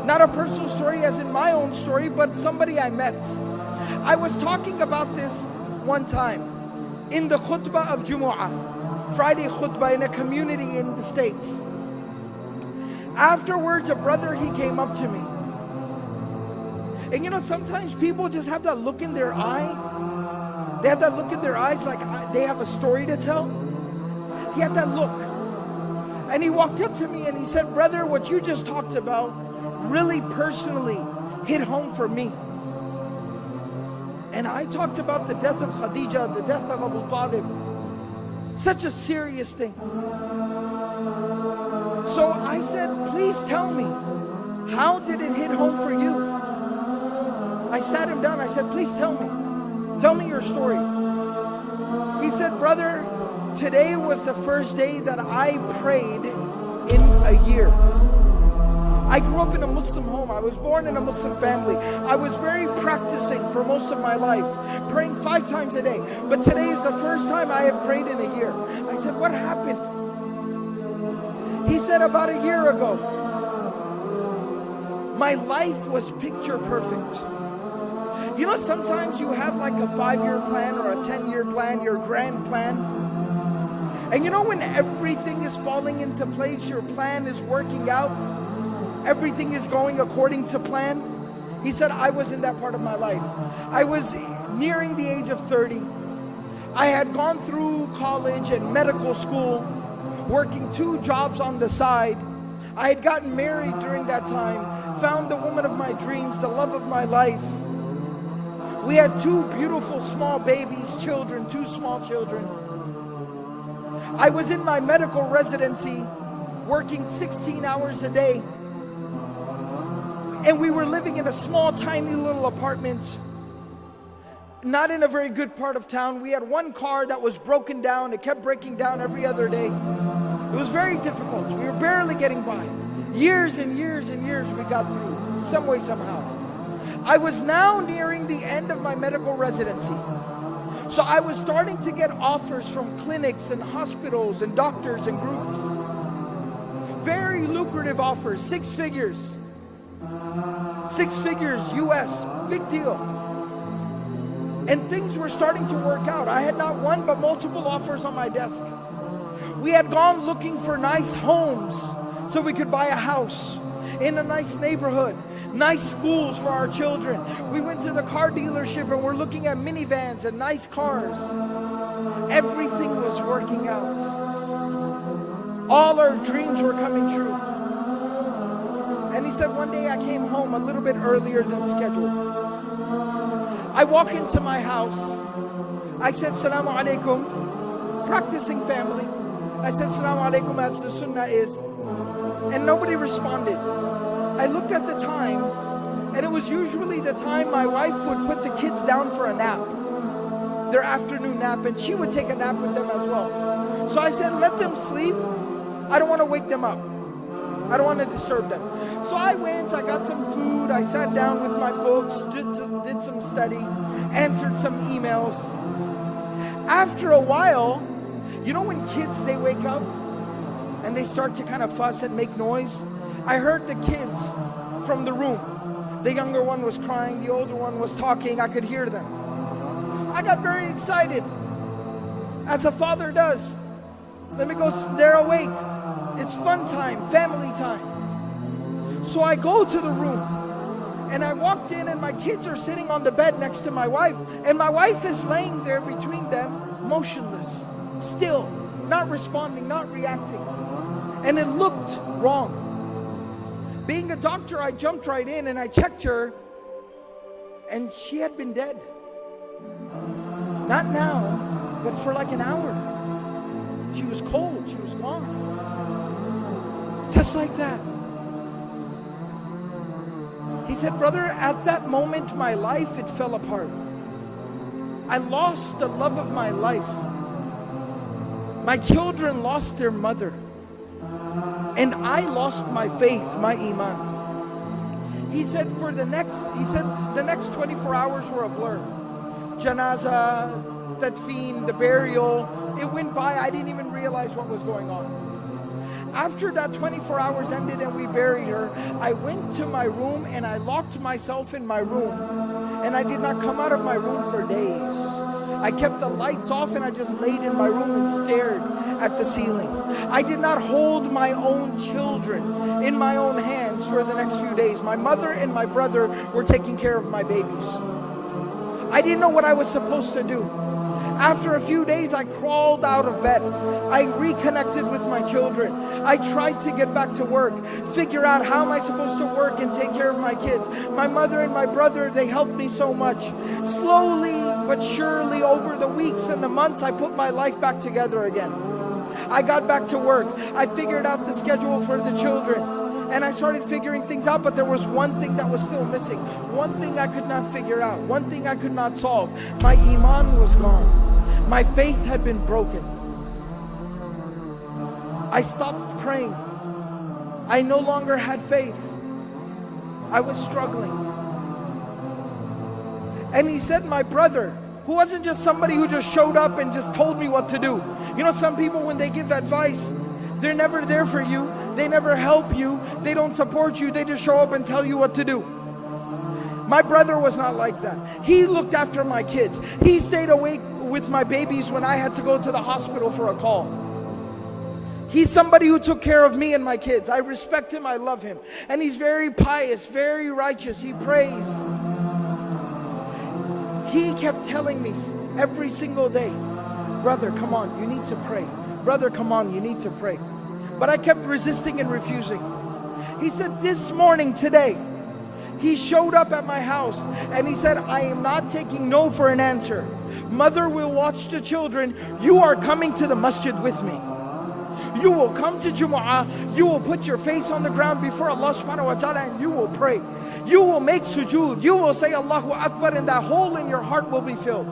Not a personal story as in my own story, but somebody I met. I was talking about this one time in the khutbah of Jumu'ah, Friday khutbah in a community in the States. Afterwards, a brother, he came up to me. And you know, sometimes people just have that look in their eye. They have that look in their eyes like they have a story to tell. He had that look. And he walked up to me and he said, brother, what you just talked about really personally hit home for me. And I talked about the death of Khadija, the death of Abu Talib. Such a serious thing. So I said, please tell me, how did it hit home for you? I sat him down, I said, please tell me your story. He said, brother, today was the first day that I prayed in a year. I grew up in a Muslim home. I was born in a Muslim family. I was very practicing for most of my life, praying 5 times a day. But today is the first time I have prayed in a year. I said, what happened? He said, about a year ago, my life was picture perfect. You know, sometimes you have like a 5-year plan or a 10-year plan, your grand plan. And you know, when everything is falling into place, your plan is working out, everything is going according to plan. He said, I was in that part of my life. I was nearing the age of 30. I had gone through college and medical school, working 2 jobs on the side. I had gotten married during that time, found the woman of my dreams, the love of my life. We had 2 beautiful small babies, children, 2 small children. I was in my medical residency, working 16 hours a day. And we were living in a small, tiny little apartment, not in a very good part of town. We had 1 car that was broken down. It kept breaking down every other day. It was very difficult. We were barely getting by. Years and years and years we got through, some way, somehow. I was now nearing the end of my medical residency. So I was starting to get offers from clinics and hospitals and doctors and groups. Very lucrative offers, 6 figures. 6 figures US, big deal. And things were starting to work out. I had not 1 but multiple offers on my desk. We had gone looking for nice homes so we could buy a house in a nice neighborhood, nice schools for our children. We went to the car dealership and we're looking at minivans and nice cars. Everything was working out. All our dreams were coming true. And he said, one day I came home a little bit earlier than scheduled. I walk into my house. I said, Salamu Alaikum, practicing family. I said, Salamu Alaikum, as the sunnah is. And nobody responded. I looked at the time, and it was usually the time my wife would put the kids down for a nap, their afternoon nap, and she would take a nap with them as well. So I said, let them sleep. I don't want to wake them up. I don't want to disturb them. So I went, I got some food, I sat down with my books, did some study, answered some emails. After a while, you know when kids, they wake up and they start to kind of fuss and make noise? I heard the kids from the room. The younger one was crying, the older one was talking, I could hear them. I got very excited, as a father does. Let me go, they're awake. It's fun time, family time. So I go to the room, and I walked in, and my kids are sitting on the bed next to my wife, and my wife is laying there between them, motionless, still, not responding, not reacting. And it looked wrong. Being a doctor, I jumped right in and I checked her, and she had been dead. Not now, but for like an hour. She was cold, she was gone. Just like that. He said, brother, at that moment, my life, it fell apart. I lost the love of my life. My children lost their mother. And I lost my faith, my Imaan. He said, the next 24 hours were a blur. Janaza, tadfeen, the burial, it went by. I didn't even realize what was going on. After that 24 hours ended and we buried her, I went to my room and I locked myself in my room. And I did not come out of my room for days. I kept the lights off and I just laid in my room and stared at the ceiling. I did not hold my own children in my own hands for the next few days. My mother and my brother were taking care of my babies. I didn't know what I was supposed to do. After a few days, I crawled out of bed. I reconnected with my children. I tried to get back to work, figure out how am I supposed to work and take care of my kids. My mother and my brother, they helped me so much. Slowly but surely over the weeks and the months, I put my life back together again. I got back to work. I figured out the schedule for the children. And I started figuring things out, but there was one thing that was still missing. One thing I could not figure out. One thing I could not solve. My Imaan was gone. My faith had been broken. I stopped praying. I no longer had faith. I was struggling. And he said, my brother, who wasn't just somebody who just showed up and just told me what to do. You know, some people, when they give advice, they're never there for you. They never help you. They don't support you. They just show up and tell you what to do. My brother was not like that. He looked after my kids. He stayed awake with my babies when I had to go to the hospital for a call. He's somebody who took care of me and my kids. I respect him. I love him. And he's very pious, very righteous. He prays. He kept telling me every single day, brother, come on, you need to pray. Brother, come on, you need to pray. But I kept resisting and refusing. He said, this morning, today, he showed up at my house and he said, I am not taking no for an answer. Mother will watch the children. You are coming to the masjid with me. You will come to Jumu'ah. You will put your face on the ground before Allah subhanahu wa ta'ala and you will pray. You will make sujood. You will say Allahu Akbar and that hole in your heart will be filled.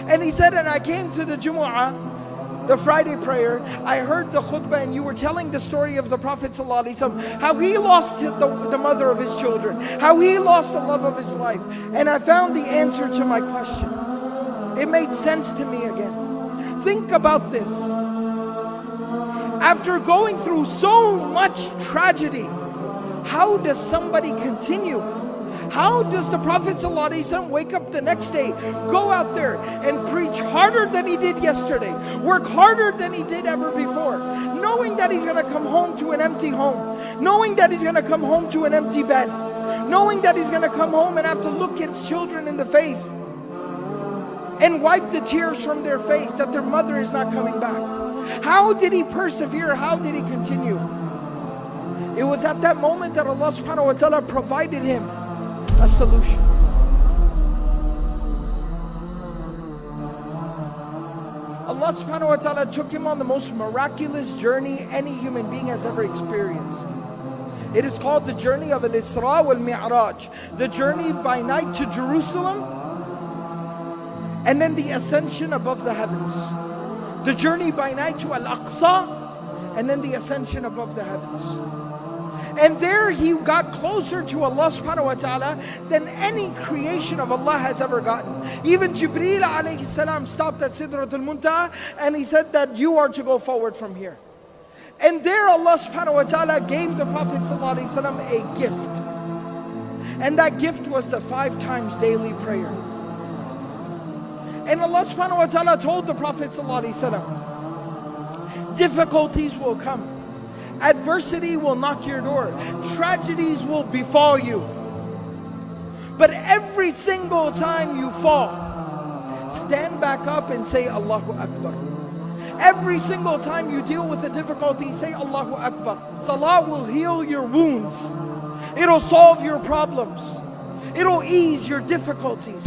And he said, and I came to the Jumu'ah, the Friday prayer, I heard the khutbah and you were telling the story of the Prophet ﷺ, how he lost the mother of his children, how he lost the love of his life. And I found the answer to my question. It made sense to me again. Think about this. After going through so much tragedy, how does somebody continue? How does the Prophet ﷺ wake up the next day, go out there and preach harder than he did yesterday, work harder than he did ever before, knowing that he's going to come home to an empty home, knowing that he's going to come home to an empty bed, knowing that he's going to come home and have to look his children in the face and wipe the tears from their face that their mother is not coming back? How did he persevere? How did he continue? It was at that moment that Allah subhanahu wa ta'ala provided him a solution. Allah subhanahu wa ta'ala took him on the most miraculous journey any human being has ever experienced. It is called the journey of Al-Isra wal-Mi'raj, the journey by night to Jerusalem, and then the ascension above the heavens. The journey by night to Al-Aqsa, and then the ascension above the heavens. And there he got closer to Allah subhanahu wa ta'ala than any creation of Allah has ever gotten. Even Jibreel alayhi salam stopped at Sidratul Muntaha and he said that you are to go forward from here. And there Allah subhanahu wa ta'ala gave the Prophet sallallahu alayhi wasallam a gift. And that gift was the 5 times daily prayer. And Allah subhanahu wa ta'ala told the Prophet sallallahu alayhi wasallam, difficulties will come. Adversity will knock your door. Tragedies will befall you. But every single time you fall, stand back up and say Allahu Akbar. Every single time you deal with a difficulty, say Allahu Akbar. Salah will heal your wounds. It'll solve your problems. It'll ease your difficulties.